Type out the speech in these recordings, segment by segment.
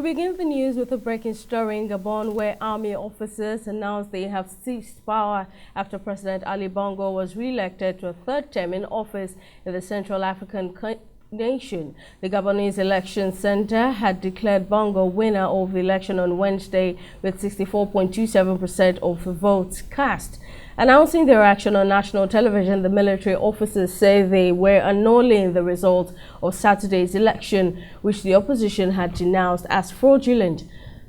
begin the news with a breaking story in Gabon, where army officers announced they have seized power after President Ali Bongo was re-elected to a third term in office in the Central African nation. The Gabonese Election Center had declared Bongo winner of the election on Wednesday with 64.27% of the votes cast. Announcing their action on national television, the military officers say they were annulling the results of Saturday's election, which the opposition had denounced as fraudulent.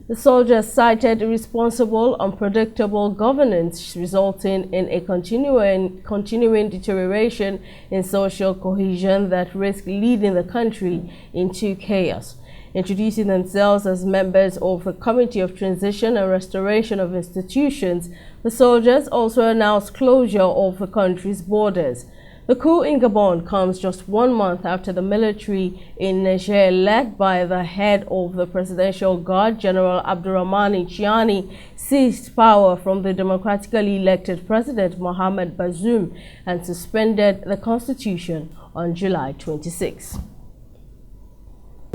The soldiers cited irresponsible, unpredictable governance resulting in a continuing deterioration in social cohesion that risked leading the country into chaos. Introducing themselves as members of the Committee of Transition and Restoration of Institutions, the soldiers also announced closure of the country's borders. The coup in Gabon comes just 1 month after the military in Niger, led by the head of the Presidential Guard, General Abdurrahmane Chiani, seized power from the democratically elected President Mohamed Bazoum and suspended the constitution on July 26.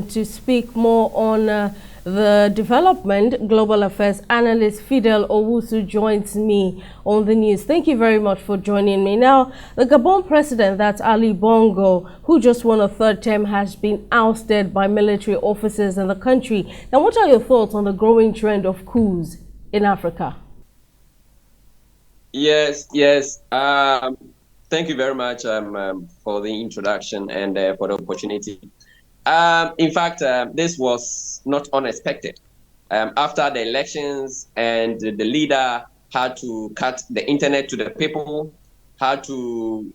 To speak more on the development, Global Affairs Analyst Fidel Owusu joins me on the news. Thank you very much for joining me. Now, the Gabon president, that's Ali Bongo, who just won a third term, has been ousted by military officers in the country. Now, what are your thoughts on the growing trend of coups in Africa? Yes. Thank you very much for the introduction and for the opportunity. In fact, this was not unexpected. After the elections and the leader had to cut the internet to the people, had to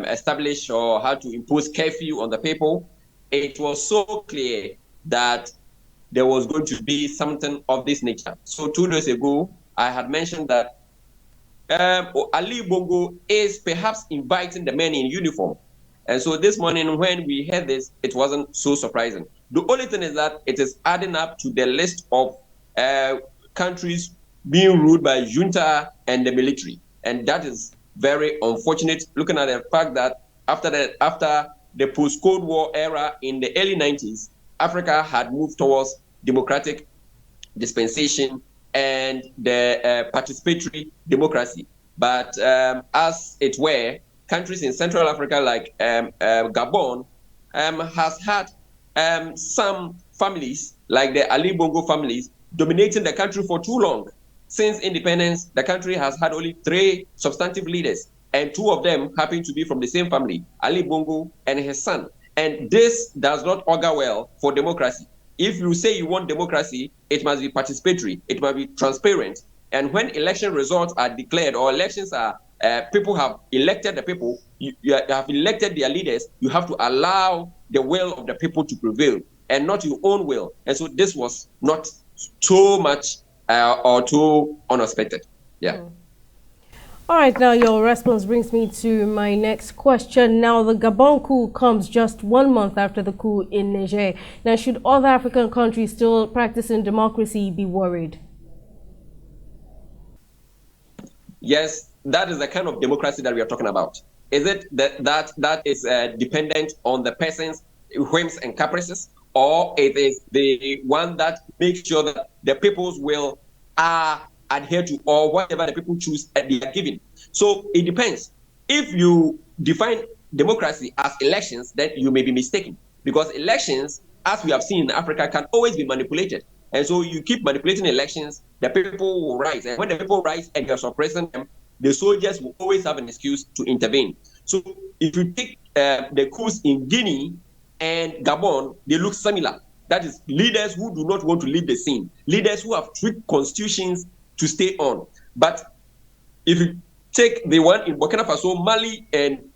establish or had to impose curfew on the people, it was so clear that there was going to be something of this nature. So 2 days ago, I had mentioned that Ali Bongo is perhaps inviting the men in uniform. And so this morning, when we heard this, it wasn't so surprising. The only thing is that it is adding up to the list of countries being ruled by junta and the military. And that is very unfortunate, looking at the fact that after the post-Cold War era in the early 90s, Africa had moved towards democratic dispensation and the participatory democracy. But as it were, countries in Central Africa like Gabon has had some families, like the Ali Bongo families, dominating the country for too long. Since independence, the country has had only 3 substantive leaders, and 2 of them happen to be from the same family, Ali Bongo and his son. And this does not augur well for democracy. If you say you want democracy, it must be participatory, it must be transparent. And when election results are declared or elections are people have elected the people, you have elected their leaders, you have to allow the will of the people to prevail and not your own will. And so this was not too much or too unexpected. Yeah. All right, now your response brings me to my next question. Now, the Gabon coup comes just 1 month after the coup in Niger. Now, should other African countries still practicing democracy be worried? Yes, that is the kind of democracy that we are talking about. Is it that is dependent on the person's whims and caprices, or it is the one that makes sure that the people's will are adhered to, or whatever the people choose they are given? So it depends. If you define democracy as elections, then you may be mistaken, because elections, as we have seen in Africa, can always be manipulated. And so you keep manipulating elections, the people will rise. And when the people rise and you're suppressing them, the soldiers will always have an excuse to intervene. So if you take the coups in Guinea and Gabon, they look similar. That is, leaders who do not want to leave the scene, leaders who have tweaked constitutions to stay on. But if you take the one in Burkina Faso, Mali, and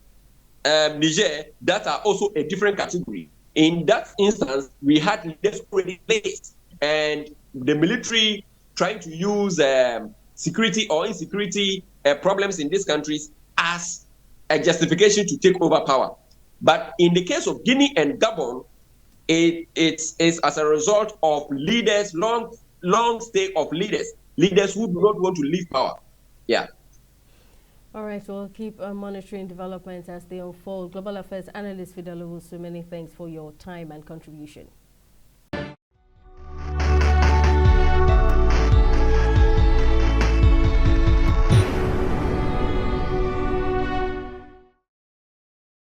Niger, that are also a different category. In that instance, we had leaders already placed, and the military trying to use security or insecurity problems in these countries as a justification to take over power. But in the case of Guinea and Gabon, it's as a result of leaders, long stay of leaders who do not want to leave power. Yeah. All right, so we'll keep monitoring developments as they unfold. Global Affairs Analyst Fidel Owusu, many thanks for your time and contribution.